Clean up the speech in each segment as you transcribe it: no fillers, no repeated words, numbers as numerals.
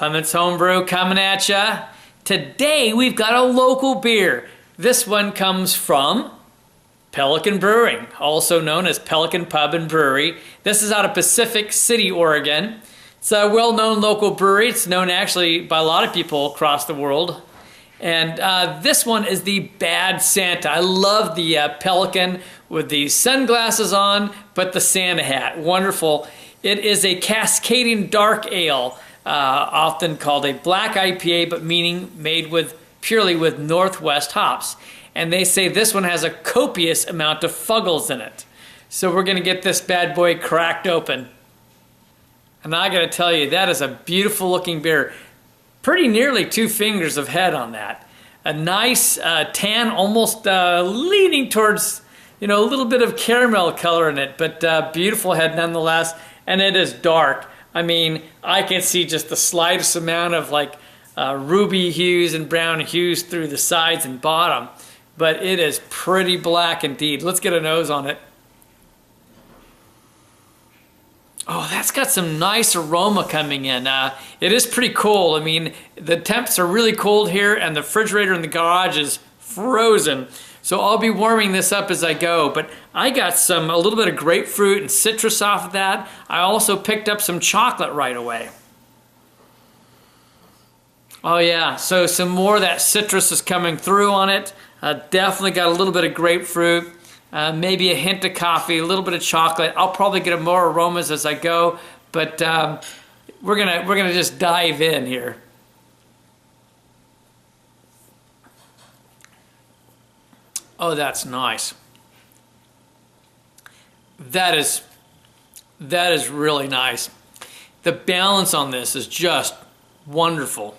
Clement's Homebrew coming at ya. Today we've got a local beer. This one comes from Pelican Brewing, also known as Pelican Pub and Brewery. This is out of Pacific City, Oregon. It's a well-known local brewery. It's known actually by a lot of people across the world. And this one is the Bad Santa. I love the Pelican with the sunglasses on, but the Santa hat. Wonderful. It is a Cascadian dark ale, often called a black IPA, but meaning made purely with Northwest hops. And they say this one has a copious amount of Fuggles in it. So we're gonna get this bad boy cracked open. And I gotta tell you, that is a beautiful looking beer. Pretty nearly 2 fingers of head on that. A nice tan, almost leaning towards, a little bit of caramel color in it, but beautiful head nonetheless. And it is dark. I mean, I can see just the slightest amount of like ruby hues and brown hues through the sides and bottom. But it is pretty black indeed. Let's get a nose on it. Oh, that's got some nice aroma coming in. It is pretty cold. I mean, the temps are really cold here and the refrigerator in the garage is frozen. So I'll be warming this up as I go. But I got a little bit of grapefruit and citrus off of that. I also picked up some chocolate right away. Oh yeah, so some more of that citrus is coming through on it. Definitely got a little bit of grapefruit. Maybe a hint of coffee, a little bit of chocolate. I'll probably get more aromas as I go, but we're gonna just dive in here. Oh, that's nice. That is really nice. The balance on this is just wonderful.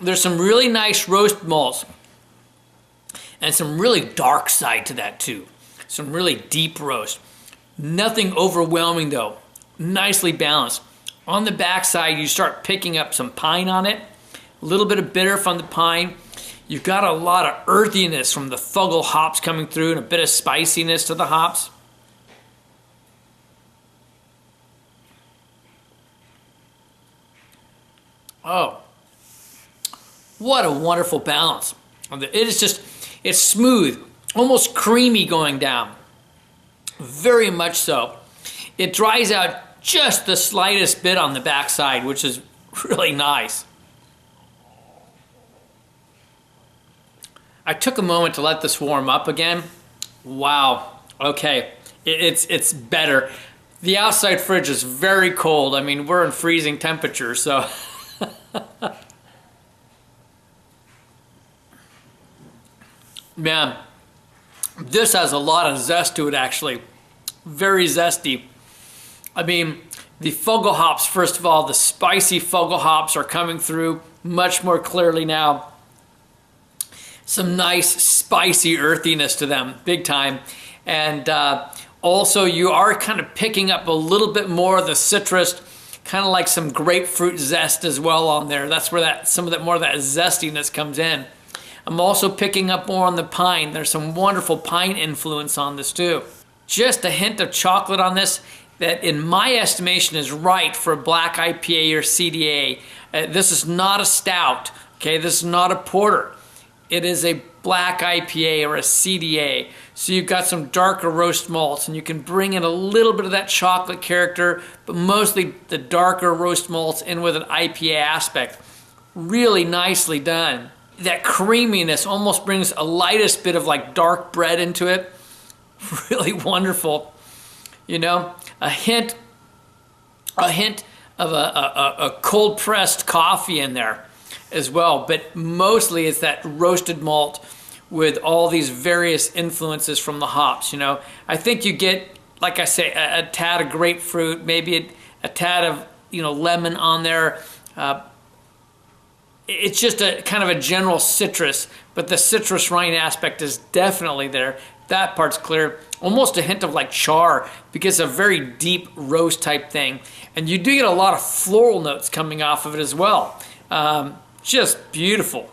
There's some really nice roast malts and some really dark side to that too. Some really deep roast. Nothing overwhelming though. Nicely balanced. On the backside, you start picking up some pine on it. A little bit of bitter from the pine. You've got a lot of earthiness from the Fuggle hops coming through and a bit of spiciness to the hops. Oh. What a wonderful balance. It's smooth, almost creamy going down. Very much so. It dries out just the slightest bit on the backside, which is really nice. I took a moment to let this warm up again. Wow, okay, it's better. The outside fridge is very cold. I mean, we're in freezing temperatures, so. Man, this has a lot of zest to it actually. Very zesty. I mean, the Fuggle hops, first of all, the spicy Fuggle hops are coming through much more clearly now. Some nice spicy earthiness to them, big time. And also you are kind of picking up a little bit more of the citrus, kind of like some grapefruit zest as well on there. That's where more of that zestiness comes in. I'm also picking up more on the pine. There's some wonderful pine influence on this too. Just a hint of chocolate on this that in my estimation is right for a black IPA or CDA. This is not a stout, okay? This is not a porter. It is a black IPA or a CDA. So you've got some darker roast malts and you can bring in a little bit of that chocolate character, but mostly the darker roast malts in with an IPA aspect. Really nicely done. That creaminess almost brings a lightest bit of like dark bread into it. Really wonderful. A hint of a cold pressed coffee in there as well, but mostly it's that roasted malt with all these various influences from the hops. I think you get, like I say, a tad of grapefruit, maybe a tad of lemon on there. It's just a kind of a general citrus, but the citrus rhine aspect is definitely there. That part's clear. Almost a hint of like char because it's a very deep roast type thing. And you do get a lot of floral notes coming off of it as well. Just beautiful.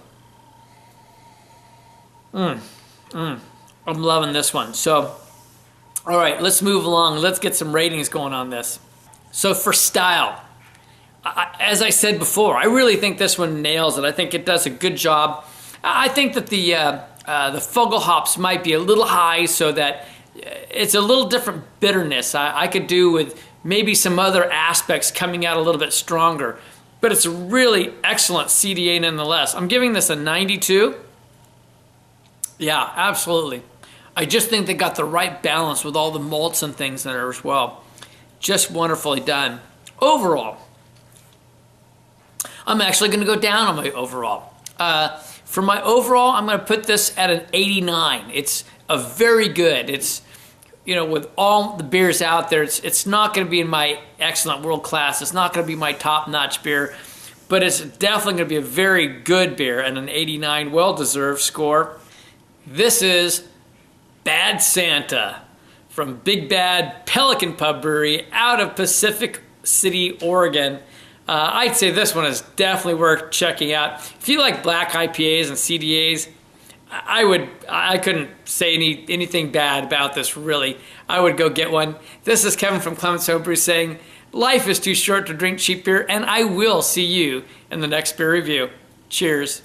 I'm loving this one. So All right, let's move along. Let's get some ratings going on this. So for style, as I said before, I really think this one nails it. I think it does a good job. I think that the Fuggle hops might be a little high, so that it's a little different bitterness. I could do with maybe some other aspects coming out a little bit stronger, but it's a really excellent CDA nonetheless. I'm giving this a 92. Yeah, absolutely. I just think they got the right balance with all the malts and things in there as well. Just wonderfully done. Overall, I'm actually going to go down on my overall. For my overall, I'm going to put this at an 89. It's a very good. It's, you know, with all the beers out there, it's not going to be in my excellent world class. It's not going to be my top-notch beer, but it's definitely going to be a very good beer and an 89, well-deserved score. This is Bad Santa from Big Bad Pelican PUb Brewery out of Pacific City, Oregon. I'd say this one is definitely worth checking out. If you like black IPAs and CDAs, I couldn't say anything bad about this, really. I would go get one. This is Kevin from Clement's Homebrew saying, life is too short to drink cheap beer, and I will see you in the next beer review. Cheers.